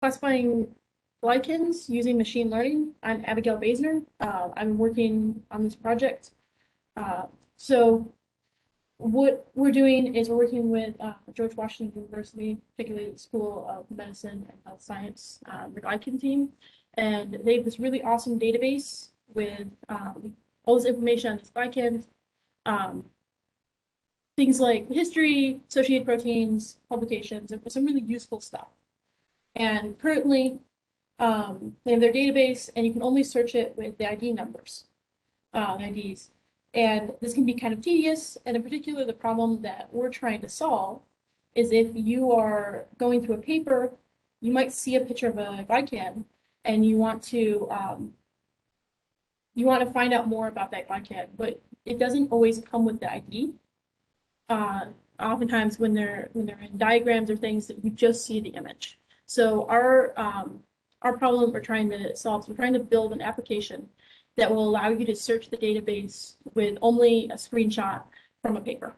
classifying glycans using machine learning. I'm Abigail Basener. I'm working on this project. So what we're doing is we're working with George Washington University, particularly the School of Medicine and Health Science, the Glycan team. And they have this really awesome database with all this information on these glycans, things like history, associated proteins, publications, and some really useful stuff. And currently, they have their database, and you can only search it with the ID numbers, IDs. And this can be kind of tedious. And in particular, the problem that we're trying to solve is if you are going through a paper, you might see a picture of a glycan, and you want to find out more about that glycan, but it doesn't always come with the ID. Oftentimes, when they're in diagrams or things, that you just see the image. So our problem we're trying to solve is we're trying to build an application that will allow you to search the database with only a screenshot from a paper.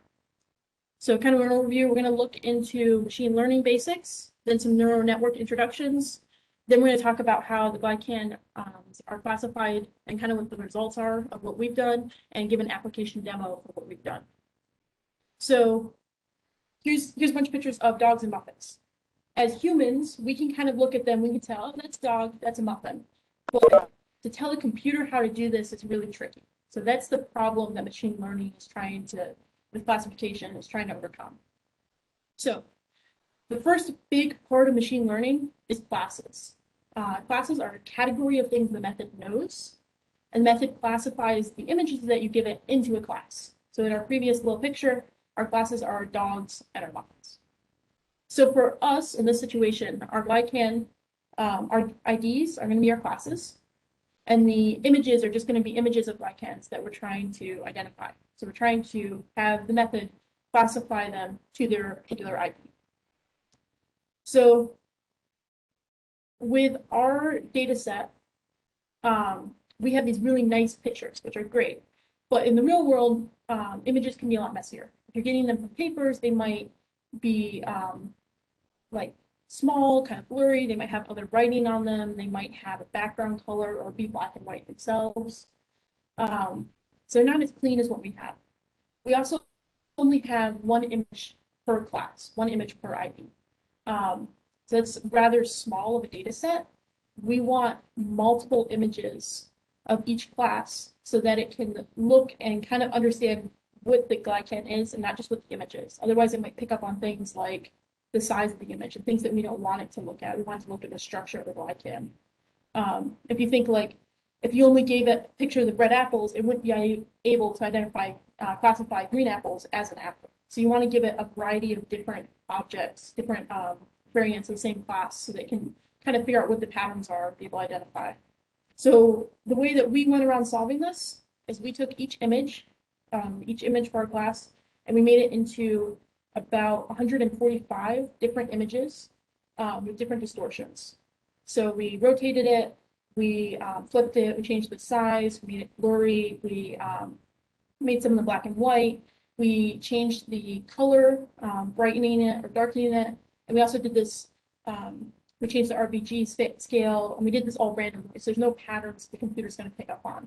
So kind of an overview, we're going to look into machine learning basics, then some neural network introductions. Then we're going to talk about how the glycan are classified and kind of what the results are of what we've done, and give an application demo of what we've done. So here's a bunch of pictures of dogs and muffins. As humans, we can kind of look at them, we can tell, oh, that's a dog, that's a muffin. But to tell the computer how to do this is really tricky. So that's the problem that machine learning is trying to, with classification, is trying to overcome. So the first big part of machine learning is classes. Classes are a category of things the method knows, and the method classifies the images that you give it into a class. So in our previous little picture, our classes are our dogs and our muffins. So for us in this situation, our glycan, our IDs are going to be our classes, and the images are just going to be images of glycans that we're trying to identify. So we're trying to have the method classify them to their particular ID. So with our data set, we have these really nice pictures, which are great. But in the real world, images can be a lot messier. If you're getting them from papers, they might be like small, kind of blurry. They might have other writing on them. They might have a background color or be black and white themselves. So they're not as clean as what we have. We also only have one image per class, one image per ID. So it's rather small of a data set. We want multiple images of each class so that it can look and kind of understand what the glycan is and not just what the image is. Otherwise, it might pick up on things like the size of the image and things that we don't want it to look at. We want it to look at the structure of the glycan. If you think like, if you only gave it a picture of the red apples, it wouldn't be able to identify, classify green apples as an apple. So you want to give it a variety of different objects, different variants of the same class, so that it can kind of figure out what the patterns are, be able to identify. So the way that we went around solving this is we took each image for our class, and we made it into about 145 different images with different distortions. So we rotated it, we flipped it, we changed the size, we made it blurry, we made some of the black and white, we changed the color, brightening it or darkening it, and we also did this, we changed the RGB scale, and we did this all randomly, so there's no patterns the computer's going to pick up on.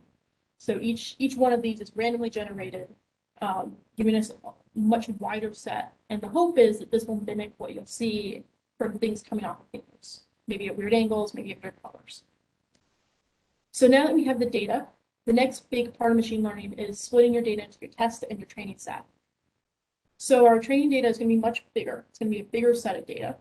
So each one of these is randomly generated, giving us a much wider set. And the hope is that this will mimic what you'll see from things coming off of papers, maybe at weird angles, maybe at weird colors. So now that we have the data, the next big part of machine learning is splitting your data into your test and your training set. So our training data is going to be much bigger. It's going to be a bigger set of data.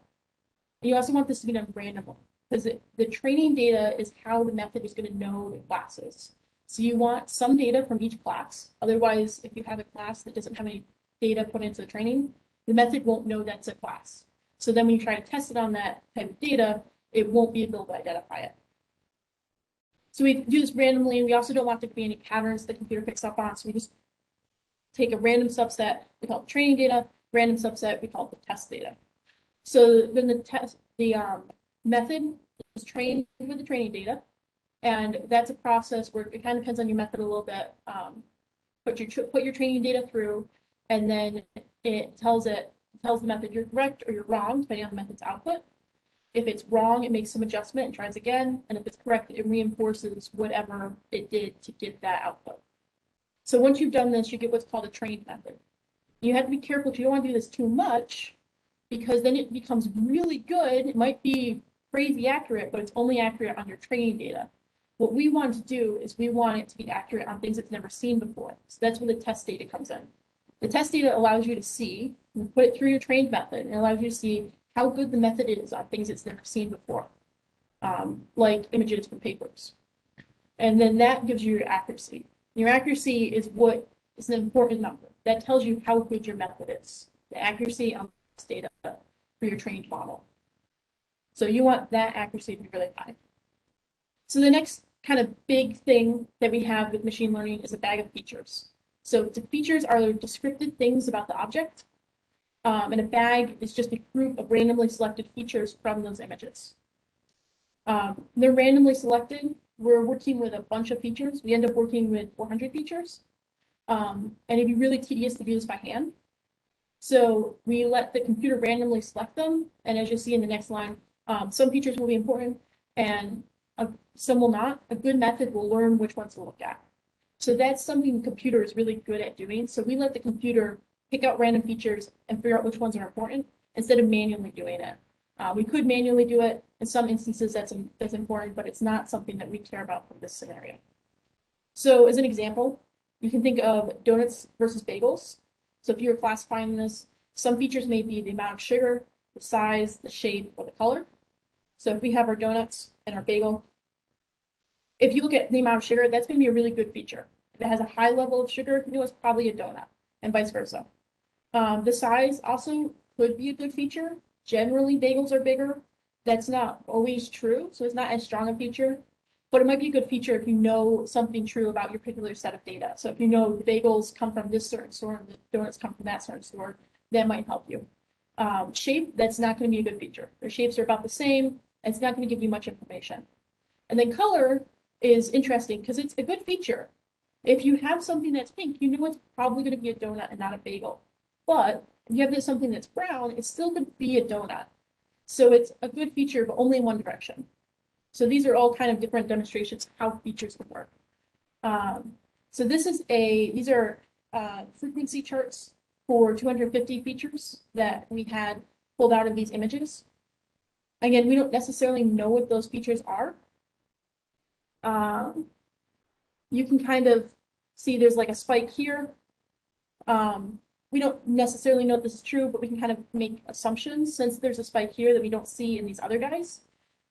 And you also want this to be done randomly, because the training data is how the method is going to know the classes. So you want some data from each class. Otherwise, if you have a class that doesn't have any data put into the training, the method won't know that's a class. So then when you try to test it on that type of data, it won't be able to identify it. So we do this randomly. We also don't want there to be any patterns the computer picks up on. So we just take a random subset, we call it training data, random subset, we call it the test data. So then the method is trained with the training data. And that's a process where it kind of depends on your method a little bit. Put your training data through, and then it tells the method you're correct or you're wrong, depending on the method's output. If it's wrong, it makes some adjustment and tries again. And if it's correct, it reinforces whatever it did to get that output. So once you've done this, you get what's called a trained method. You have to be careful if you don't want to do this too much, because then it becomes really good. It might be crazy accurate, but it's only accurate on your training data. What we want to do is we want it to be accurate on things it's never seen before. So that's where the test data comes in. The test data allows you to see, you put it through your trained method, and it allows you to see how good the method is on things it's never seen before, like images from papers. And then that gives you your accuracy. Your accuracy is what is an important number. That tells you how good your method is. The accuracy on this data for your trained model. So you want that accuracy to be really high. So the next kind of big thing that we have with machine learning is a bag of features. So the features are descriptive things about the object, and a bag is just a group of randomly selected features from those images. They're randomly selected. We're working with a bunch of features. We end up working with 400 features, and it'd be really tedious to do this by hand. So we let the computer randomly select them, and as you see in the next line, some features will be important and some will not. A good method will learn which ones to look at. So that's something the computer is really good at doing. So we let the computer pick out random features and figure out which ones are important instead of manually doing it. We could manually do it. In some instances, that's important, but it's not something that we care about for this scenario. So as an example, you can think of donuts versus bagels. So if you're classifying this, some features may be the amount of sugar, the size, the shape, or the color. So if we have our donuts and our bagel, if you look at the amount of sugar, that's going to be a really good feature. If it has a high level of sugar, you know it's probably a donut, and vice versa. The size also could be a good feature. Generally, bagels are bigger. That's not always true, so it's not as strong a feature, but it might be a good feature if you know something true about your particular set of data. So if you know the bagels come from this certain store and the donuts come from that certain store, that might help you. Shape, that's not going to be a good feature. Their shapes are about the same. It's not going to give you much information. And then color is interesting because it's a good feature. If you have something that's pink, you know it's probably going to be a donut and not a bagel. But if you have something that's brown, it's still going to be a donut. So it's a good feature, but only in one direction. So these are all kind of different demonstrations of how features can work. So these are frequency charts for 250 features that we had pulled out of these images. Again, we don't necessarily know what those features are. You can kind of see there's like a spike here. We don't necessarily know if this is true, but we can kind of make assumptions since there's a spike here that we don't see in these other guys.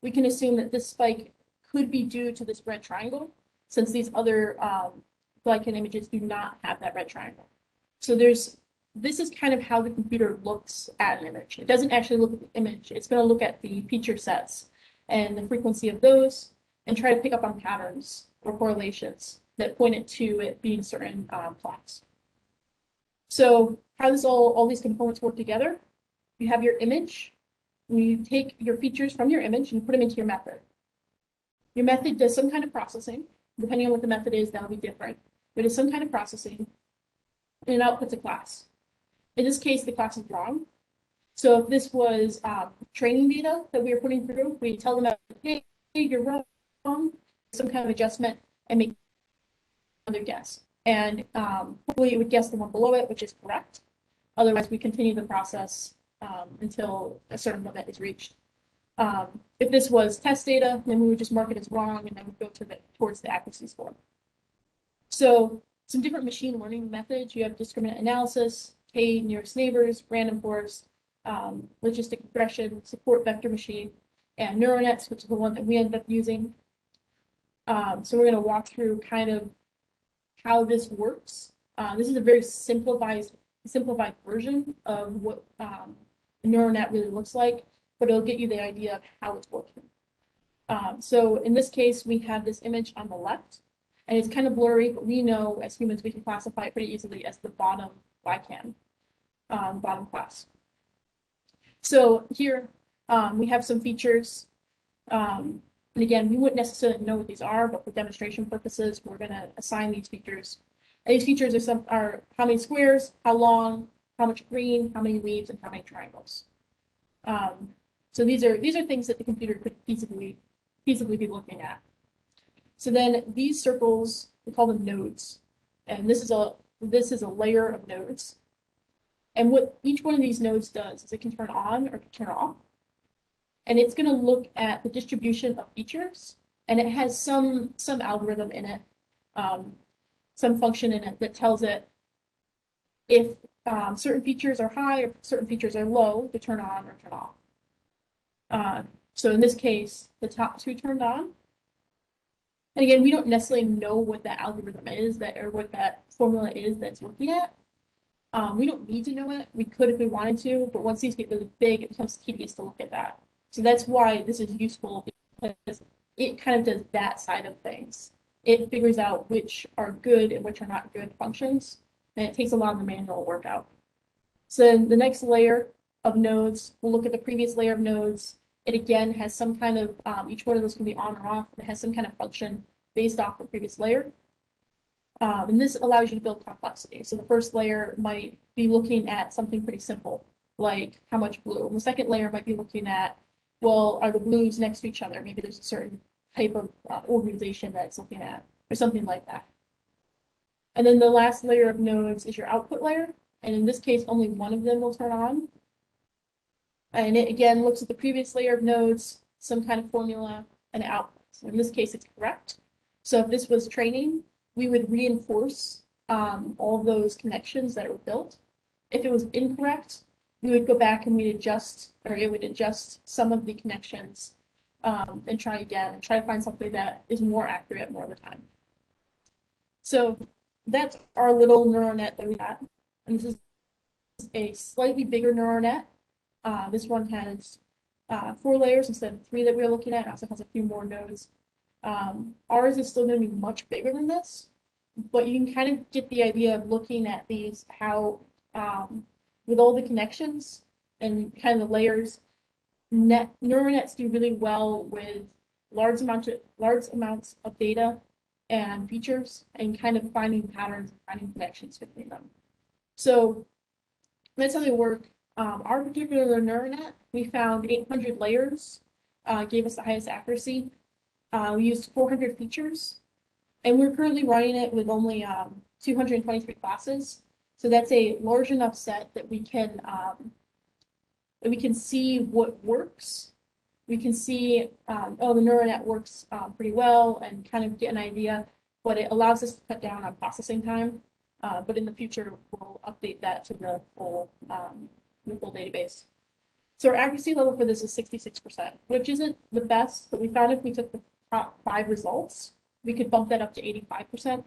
We can assume that this spike could be due to this red triangle, since these other Glycan images do not have that red triangle. So this is kind of how the computer looks at an image. It doesn't actually look at the image. It's going to look at the feature sets and the frequency of those and try to pick up on patterns or correlations that point it to it being certain plots. So how does all these components work together? You have your image. You take your features from your image and put them into your method. Your method does some kind of processing. Depending on what the method is, that'll be different. But it's some kind of processing, and it outputs a class. In this case, the class is wrong. So if this was training data that we were putting through, we tell them, hey, you're wrong, some kind of adjustment, and make another guess. And hopefully it would guess the one below it, which is correct. Otherwise, we continue the process until a certain limit is reached. If this was test data, then we would just mark it as wrong, and then we'd go towards the accuracy score. So some different machine learning methods. You have discriminant analysis, K nearest neighbors, random forest, logistic regression, support vector machine, and neural nets, which is the one that we ended up using. So we're going to walk through kind of how this works. This is a very simplified version of what a neural net really looks like, but it'll get you the idea of how it's working. So in this case, we have this image on the left, and it's kind of blurry, but we know as humans we can classify it pretty easily as the bottom Glycan, bottom class. So here we have some features. And again, we wouldn't necessarily know what these are, but for demonstration purposes, we're going to assign these features. And these features are how many squares, how long, how much green, how many leaves, and how many triangles. So these are things that the computer could feasibly be looking at. So then these circles, we call them nodes, and this is a layer of nodes. And what each one of these nodes does is it can turn on or turn off. And it's going to look at the distribution of features, and it has some algorithm in it, some function in it that tells it if certain features are high or certain features are low to turn on or turn off. So in this case, the top two turned on. And again, we don't necessarily know what that algorithm is or what that formula is that's looking at. We don't need to know it. We could if we wanted to, but once these get really big, it becomes tedious to look at that. So that's why this is useful, because it kind of does that side of things. It figures out which are good and which are not good functions, and it takes a lot of the manual work out. So the next layer of nodes, we'll look at the previous layer of nodes. It again has some kind of, each one of those can be on or off. It has some kind of function based off the previous layer. And this allows you to build complexity. So the first layer might be looking at something pretty simple, like how much blue. And the second layer might be looking at, well, are the blues next to each other? Maybe there's a certain type of organization that's looking at, or something like that. And then the last layer of nodes is your output layer. And in this case, only one of them will turn on. And it again looks at the previous layer of nodes, some kind of formula, and output. So in this case, it's correct. So if this was training, we would reinforce all those connections that were built. If it was incorrect, we would go back and we'd adjust, or it would adjust some of the connections and try again, and try to find something that is more accurate more of the time. So that's our little neural net that we got. And this is a slightly bigger neural net. This one has 4 layers instead of 3 that we were looking at. It also has a few more nodes. Ours is still going to be much bigger than this, but you can kind of get the idea of looking at these, how with all the connections and kind of the layers, neural nets do really well with large amounts of data and features, and kind of finding patterns and finding connections between them. So that's how they work. Our particular neural net, we found 800 layers, gave us the highest accuracy. We used 400 features, and we're currently running it with only 223 classes. So that's a large enough set that we can see what works. We can see, oh, the neural net works pretty well, and kind of get an idea, but it allows us to cut down on processing time. But in the future, we'll update that to the full database. So our accuracy level for this is 66%, which isn't the best, but we found if we took the top 5 results, we could bump that up to 85%.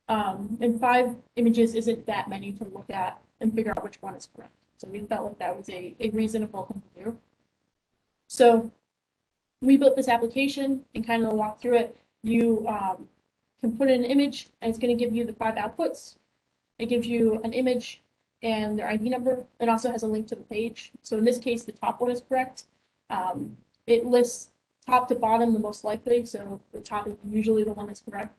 And 5 images isn't that many to look at and figure out which one is correct. So we felt like that was a reasonable thing to do. So we built this application, and kind of walk through it. You can put in an image, and it's going to give you the 5 outputs. It gives you an image and their ID number. It also has a link to the page. So in this case, the top one is correct. It lists top to bottom the most likely, so the top is usually the one that's correct.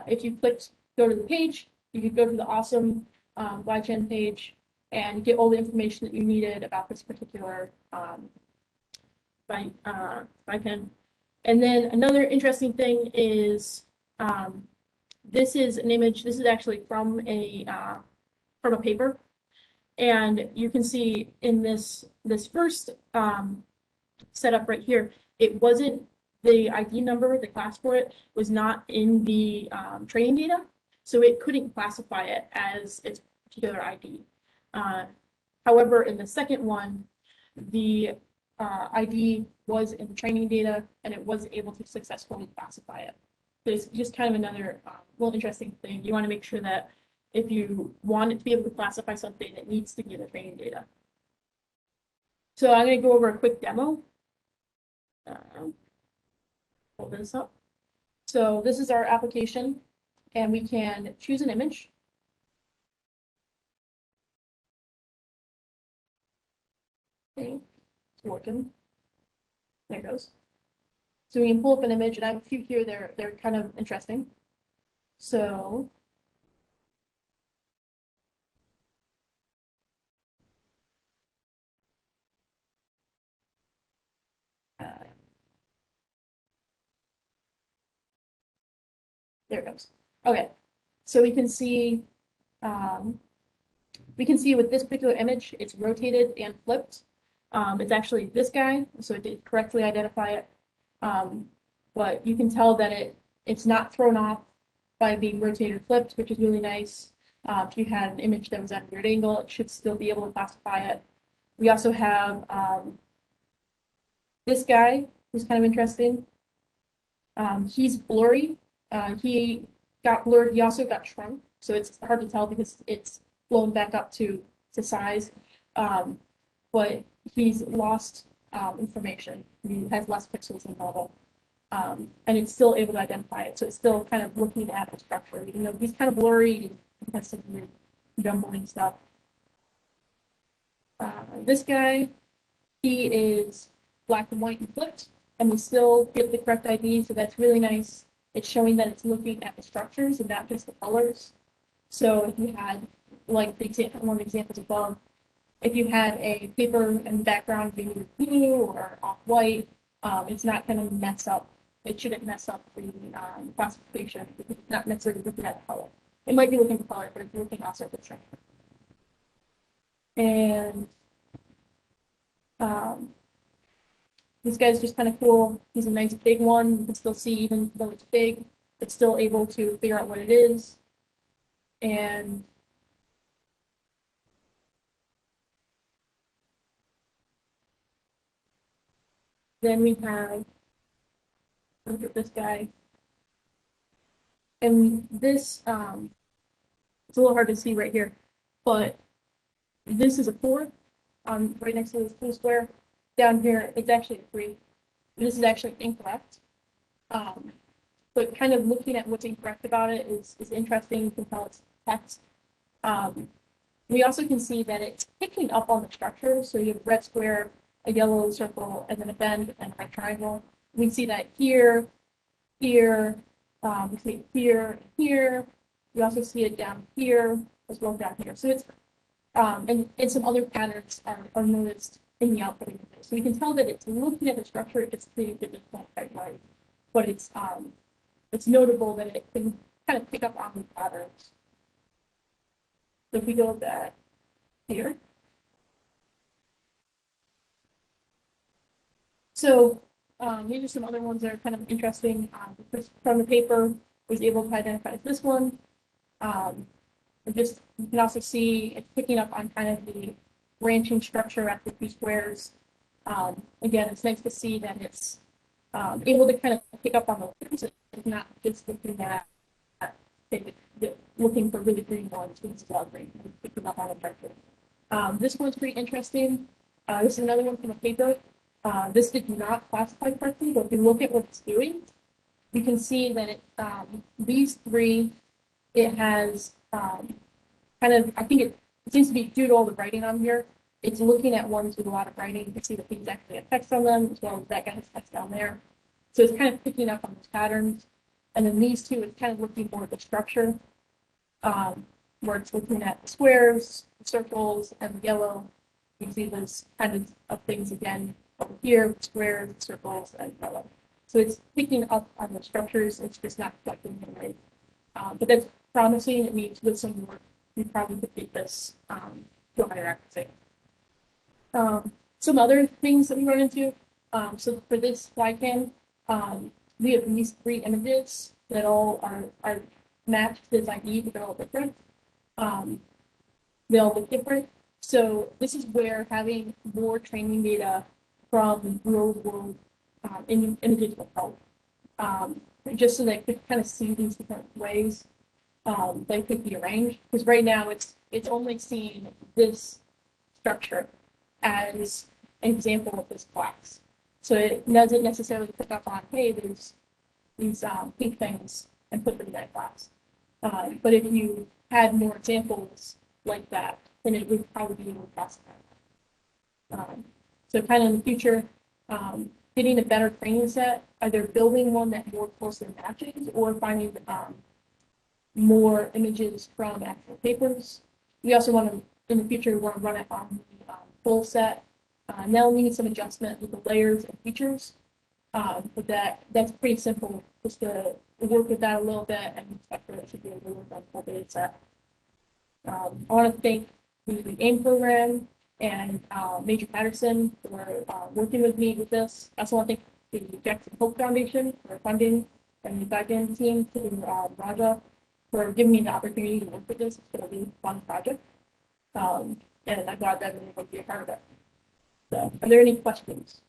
If you clicked go to the page, you could go to the awesome Glycan page and get all the information that you needed about this particular Glycan. And then another interesting thing is this is an image. This is actually from a paper, and you can see in this first setup right here, it wasn't the ID number, the class for it was not in the training data, so it couldn't classify it as its particular ID. However, in the second one, the ID was in the training data, and it was able to successfully classify it. So it's just kind of another little interesting thing. You want to make sure that if you want it to be able to classify something, it needs to be in the training data. So I'm going to go over a quick demo. Pull this up. So this is our application, and we can choose an image. Okay, it's working. There it goes. So we can pull up an image, and I have a few here. They're kind of interesting. So There it goes. Okay, so we can see with this particular image, it's rotated and flipped. It's actually this guy, so it did correctly identify it. But you can tell that it's not thrown off by being rotated or flipped, which is really nice. If you had an image that was at a weird angle, it should still be able to classify it. We also have this guy, who's kind of interesting. He's blurry. He got blurred. He also got shrunk, so it's hard to tell because it's blown back up to size. But he's lost information. He has less pixels in normal. And it's still able to identify it. So it's still kind of looking at the structure. You know, he's kind of blurry. He has some weird jumbling stuff. This guy, he is black and white and flipped, and we still get the correct ID, so that's really nice. It's showing that it's looking at the structures and not just the colors. So if you had, like the example, one of the examples above, if you had a paper and the background being blue or off-white, it's not going to mess up. It shouldn't mess up the classification because it's not necessarily looking at the color. It might be looking at the color, but it's looking also at the structure. And this guy's just kind of cool. He's a nice big one. You can still see, even though it's big, it's still able to figure out what it is. And then we have, look at this guy. And this, it's a little hard to see right here, but this is a 4 right next to this blue square. Down here, it's actually a 3. This is actually incorrect. But kind of looking at what's incorrect about it is interesting. You can tell it's text. We also can see that it's picking up on the structure. So you have a red square, a yellow circle, and then a bend and a right triangle. We see that here, here, we see it here, here. We also see it down here as well as down here. So it's and some other patterns are noticed in the output image. So we can tell that it's looking at the structure, it's pretty good at that right. But it's notable that it can kind of pick up on the patterns. So if we go back here. So these are some other ones that are kind of interesting. From the paper, was able to identify this one. Just you can also see it's picking up on kind of the branching structure at the 2 squares. Again, it's nice to see that it's able to kind of pick up on those. It's not just looking at looking for really green ones when it's well green, picking up on it. This one's pretty interesting. This is another one from a paper. This did not classify correctly, but if you look at what it's doing, you can see that it, these 3, it has kind of, I think it seems to be due to all the writing on here. It's looking at ones with a lot of writing. You can see that these actually have text on them, as well as that guy has text down there. So it's kind of picking up on those patterns. And then these 2, it's kind of looking more at the structure, where it's looking at the squares, the circles, and the yellow. You can see those kind of things again over here, squares, circles, and yellow. So it's picking up on the structures. It's just not collecting them right. But that's promising. It means with some work, we probably could get this to a higher accuracy. Some other things that we run into. So for this Glycan, we have these 3 images that all are matched to this ID, but they're all different. They all look different. So this is where having more training data from real world images will help. Just so they could kind of see these different ways they could be arranged. Because right now it's only seeing this structure as an example of this class. So it doesn't necessarily pick up on, hey, there's these pink things and put them in that class. But if you had more examples like that, then it would probably be more classified. So kind of in the future, getting a better training set, either building one that more closely matches or finding more images from actual papers. We also want to, in the future, we want to run it on the full set. And that'll need some adjustment with the layers and features. But that's pretty simple, just to work with that a little bit and expect that it should be able to work on full data set. I want to thank the AIM program and Major Patterson for working with me with this. I also want to thank the Jackson Polk Foundation for funding and the back-end team to Raja for giving me the opportunity to work with this. It's going to be a fun project. And I'm glad that I'm able to be a part of it. So, are there any questions?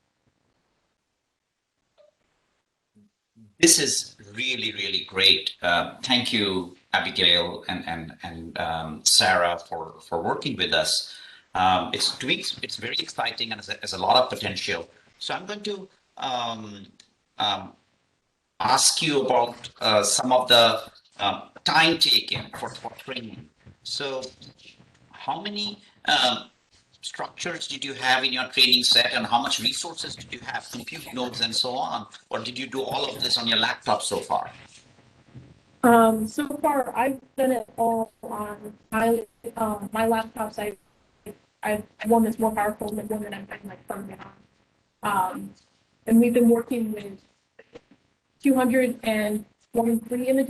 This is really, really great. Thank you, Abigail and Sarah for working with us. It's very exciting and has a lot of potential. So I'm going to um, ask you about some of the time taken for training. So how many structures did you have in your training set, and how much resources did you have, compute nodes and so on? Or did you do all of this on your laptop so far? So far, I've done it all on my laptops. I've one that's more powerful than one that I'm like currently on. And we've been working with 223 images.